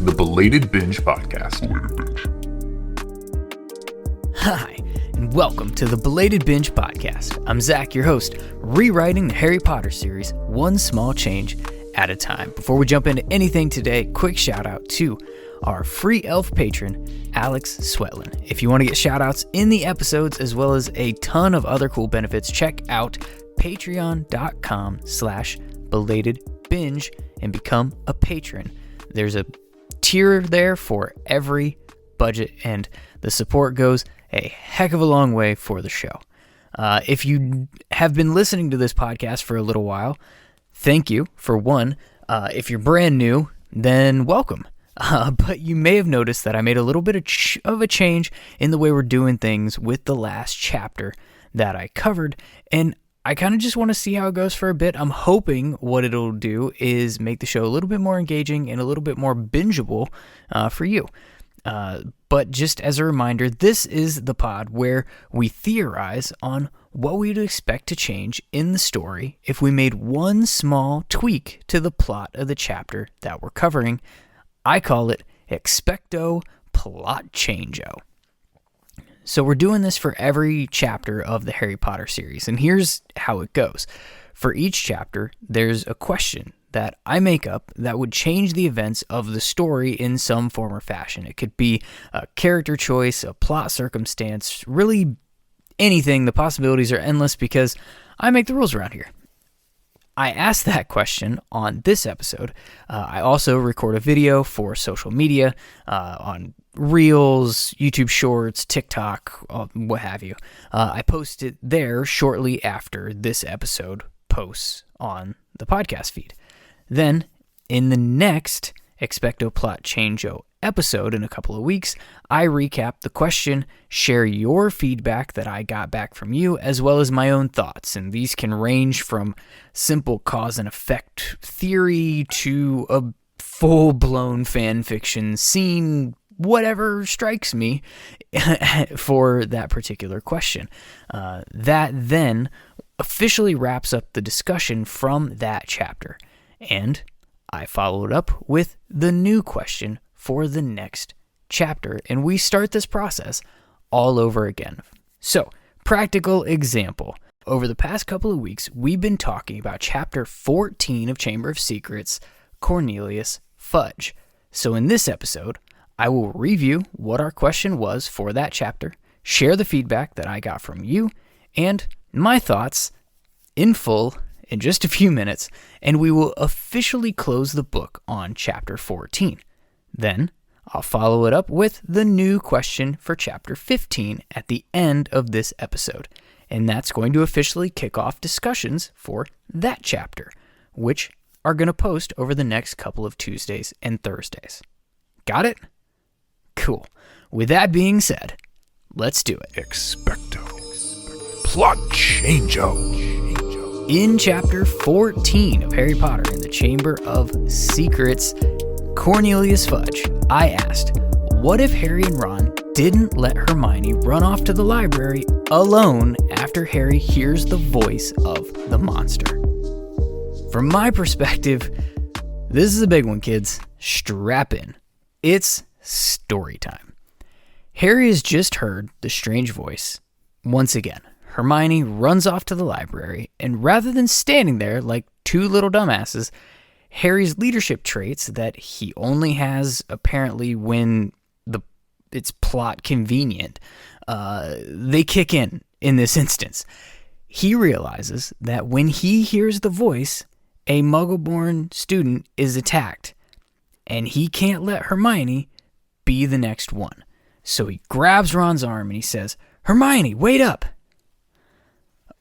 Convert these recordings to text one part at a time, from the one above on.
the Belated Binge podcast. Hi, and welcome to the Belated Binge podcast. I'm Zach, your host, rewriting the Harry Potter series one small change at a time. Before we jump into anything today, quick shout out to our free elf patron, Alex Swetlin. If you want to get shout outs in the episodes as well as a ton of other cool benefits, check out patreon.com/belatedbinge and become a patron. There's a tier there for every budget, and the support goes a heck of a long way for the show. If you have been listening to this podcast for a little while, thank you for one. If you're brand new, then welcome. But you may have noticed that I made a little bit of a change in the way we're doing things with the last chapter that I covered, and I kind of just want to see how it goes for a bit. I'm hoping what it'll do is make the show a little bit more engaging and a little bit more bingeable for you. But just as a reminder, this is the pod where we theorize on what we'd expect to change in the story if we made one small tweak to the plot of the chapter that we're covering. I call it Expecto Plot-Chango. So we're doing this for every chapter of the Harry Potter series, and here's how it goes. For each chapter, there's a question that I make up that would change the events of the story in some form or fashion. It could be a character choice, a plot circumstance, really anything. The possibilities are endless because I make the rules around here. I asked that question on this episode. I also record a video for social media on Reels, YouTube Shorts, TikTok, what have you. I post it there shortly after this episode posts on the podcast feed. Then, in the next Expecto Plot-Chango episode in a couple of weeks, I recap the question, share your feedback that I got back from you, as well as my own thoughts. And these can range from simple cause and effect theory to a full-blown fan fiction scene, whatever strikes me for that particular question. That then officially wraps up the discussion from that chapter. And I follow it up with the new question for the next chapter, and we start this process all over again. So, practical example. Over the past couple of weeks, we've been talking about chapter 14 of Chamber of Secrets, Cornelius Fudge. So in this episode, I will review what our question was for that chapter, share the feedback that I got from you, and my thoughts in full in just a few minutes, and we will officially close the book on chapter 14. Then, I'll follow it up with the new question for chapter 15 at the end of this episode, and that's going to officially kick off discussions for that chapter, which are going to post over the next couple of Tuesdays and Thursdays. Got it? Cool. With that being said, let's do it. Expecto Plot-Chango. In chapter 14 of Harry Potter and the Chamber of Secrets, Cornelius Fudge, I asked, what if Harry and Ron didn't let Hermione run off to the library alone after Harry hears the voice of the monster? From my perspective, this is a big one, kids. Strap in. It's story time. Harry has just heard the strange voice once again. Hermione runs off to the library, and rather than standing there like two little dumbasses, Harry's leadership traits that he only has apparently when it's plot convenient, they kick in this instance. He realizes that when he hears the voice, a Muggle-born student is attacked, and he can't let Hermione be the next one. So he grabs Ron's arm and he says, "Hermione, wait up!"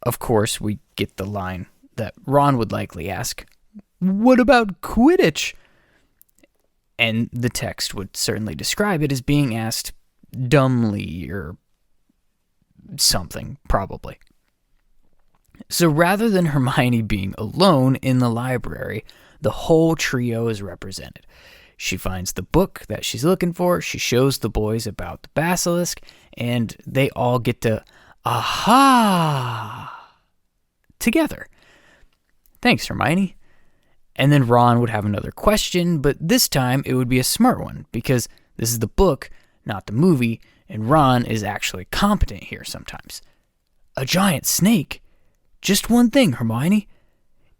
Of course, we get the line that Ron would likely ask, "What about Quidditch?" And the text would certainly describe it as being asked dumbly or something, probably. So rather than Hermione being alone in the library, the whole trio is represented. She finds the book that she's looking for, she shows the boys about the basilisk, and they all get to aha together. Thanks, Hermione. And then Ron would have another question, but this time it would be a smart one, because this is the book, not the movie, and Ron is actually competent here sometimes. A giant snake? Just one thing, Hermione.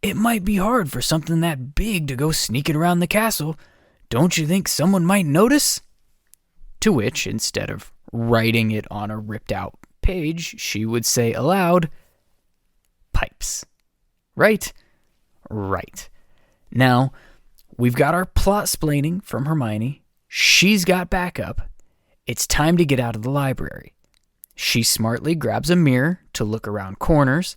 It might be hard for something that big to go sneaking around the castle. Don't you think someone might notice? To which, instead of writing it on a ripped out page, she would say aloud, pipes. Right? Right. Now, we've got our plot splaining from Hermione. She's got backup. It's time to get out of the library. She smartly grabs a mirror to look around corners,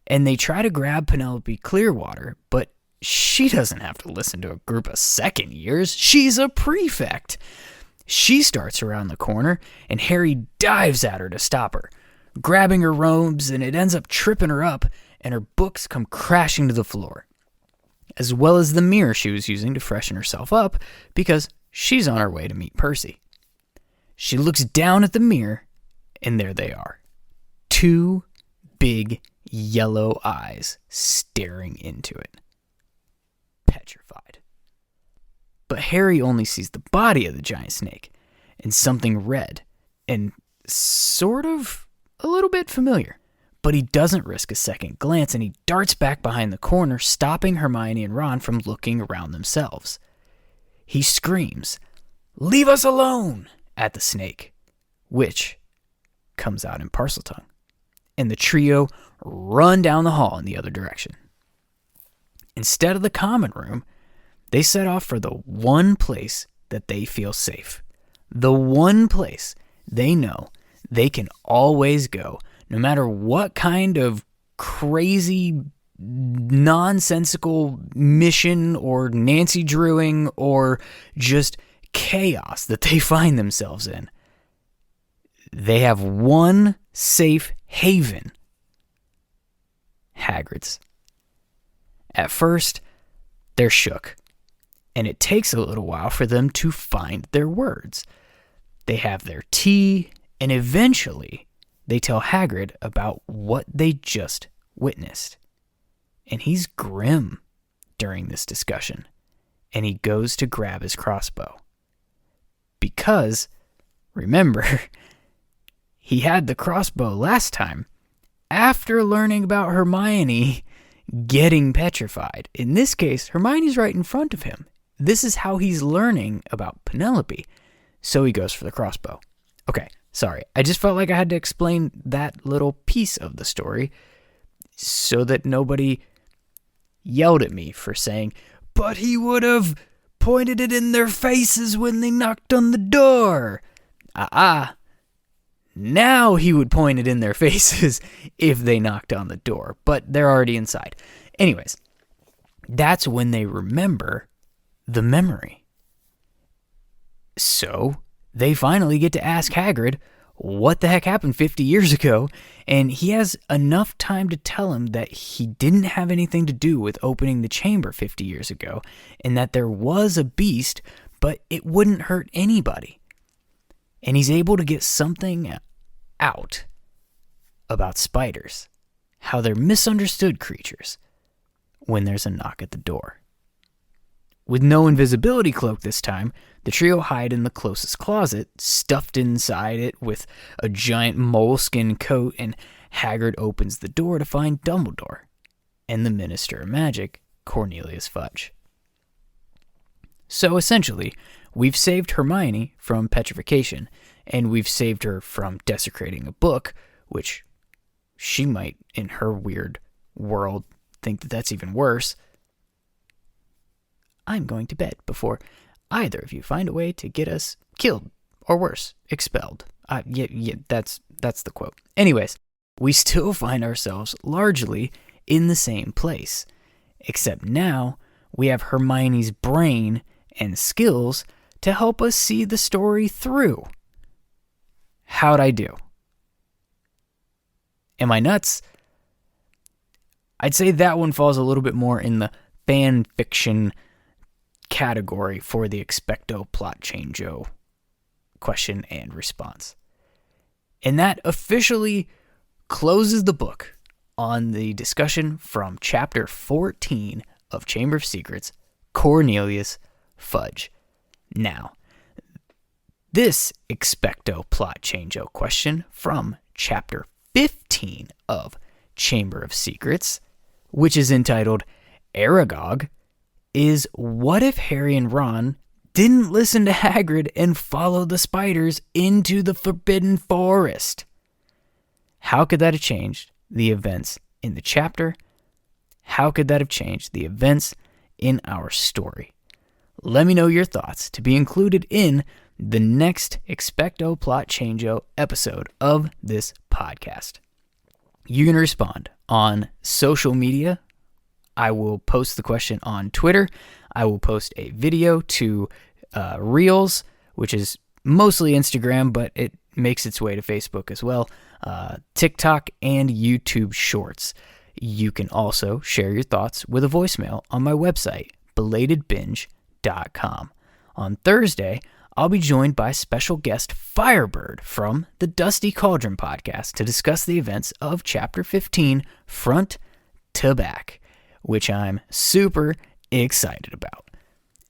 and they try to grab Penelope Clearwater, but she doesn't have to listen to a group of second years. She's a prefect. She starts around the corner, and Harry dives at her to stop her, grabbing her robes, and it ends up tripping her up, and her books come crashing to the floor, as well as the mirror she was using to freshen herself up, because she's on her way to meet Percy. She looks down at the mirror, and there they are. 2 big yellow eyes staring into it. Petrified. But Harry only sees the body of the giant snake, and something red, and sort of a little bit familiar. But he doesn't risk a second glance, and he darts back behind the corner, stopping Hermione and Ron from looking around themselves. He screams, "Leave us alone!" at the snake, which comes out in Parseltongue, and the trio run down the hall in the other direction. Instead of the common room, they set off for the one place that they feel safe, the one place they know they can always go, no matter what kind of crazy, nonsensical mission or Nancy Drewing or just chaos that they find themselves in. They have one safe haven. Hagrid's. At first, they're shook, and it takes a little while for them to find their words. They have their tea, and eventually they tell Hagrid about what they just witnessed. And he's grim during this discussion, and he goes to grab his crossbow. Because, remember, he had the crossbow last time after learning about Hermione getting petrified. In this case, Hermione's right in front of him. This is how he's learning about Penelope. So he goes for the crossbow. Okay, sorry. I just felt like I had to explain that little piece of the story so that nobody yelled at me for saying, "But he would have pointed it in their faces when they knocked on the door." Now he would point it in their faces if they knocked on the door, but they're already inside. Anyways, that's when they remember the memory. So they finally get to ask Hagrid what the heck happened 50 years ago, and he has enough time to tell him that he didn't have anything to do with opening the chamber 50 years ago, and that there was a beast, but it wouldn't hurt anybody. And he's able to get something out about spiders, how they're misunderstood creatures when there's a knock at the door. With no invisibility cloak this time, the trio hide in the closest closet, stuffed inside it with a giant moleskin coat, and Hagrid opens the door to find Dumbledore and the Minister of Magic, Cornelius Fudge. So essentially, we've saved Hermione from petrification, and we've saved her from desecrating a book, which she might, in her weird world, think that that's even worse. I'm going to bed before either of you find a way to get us killed, or worse, expelled. Yeah, that's the quote. Anyways, we still find ourselves largely in the same place, except now we have Hermione's brain and skills to help us see the story through. How'd I do? Am I nuts? I'd say that one falls a little bit more in the fan fiction category for the Expecto Plot-Chango question and response. And that officially closes the book on the discussion from chapter 14 of Chamber of Secrets, Cornelius Fudge. Now, this Expecto Plot-Chango question from Chapter 15 of Chamber of Secrets, which is entitled Arogag, is what if Harry and Ron didn't listen to Hagrid and follow the spiders into the Forbidden Forest? How could that have changed the events in the chapter? How could that have changed the events in our story? Let me know your thoughts to be included in the next Expecto Plot-Chango episode of this podcast. You can respond on social media. I will post the question on Twitter. I will post a video to Reels, which is mostly Instagram, but it makes its way to Facebook as well, TikTok, and YouTube Shorts. You can also share your thoughts with a voicemail on my website, belatedbinge.com. On Thursday, I'll be joined by special guest Firebird from the Dusty Cauldron podcast to discuss the events of Chapter 15 front to back, which I'm super excited about.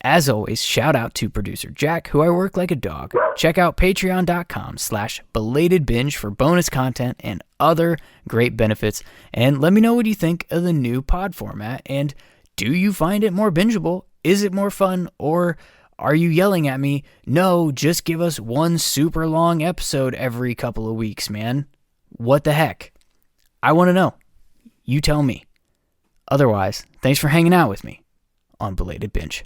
As always, shout out to producer Jack, who I work like a dog. Check out patreon.com/belatedbinge for bonus content and other great benefits. And let me know what you think of the new pod format. And do you find it more bingeable? Is it more fun? Or are you yelling at me? No, just give us one super long episode every couple of weeks, man. What the heck? I want to know. You tell me. Otherwise, thanks for hanging out with me on Belated Binge.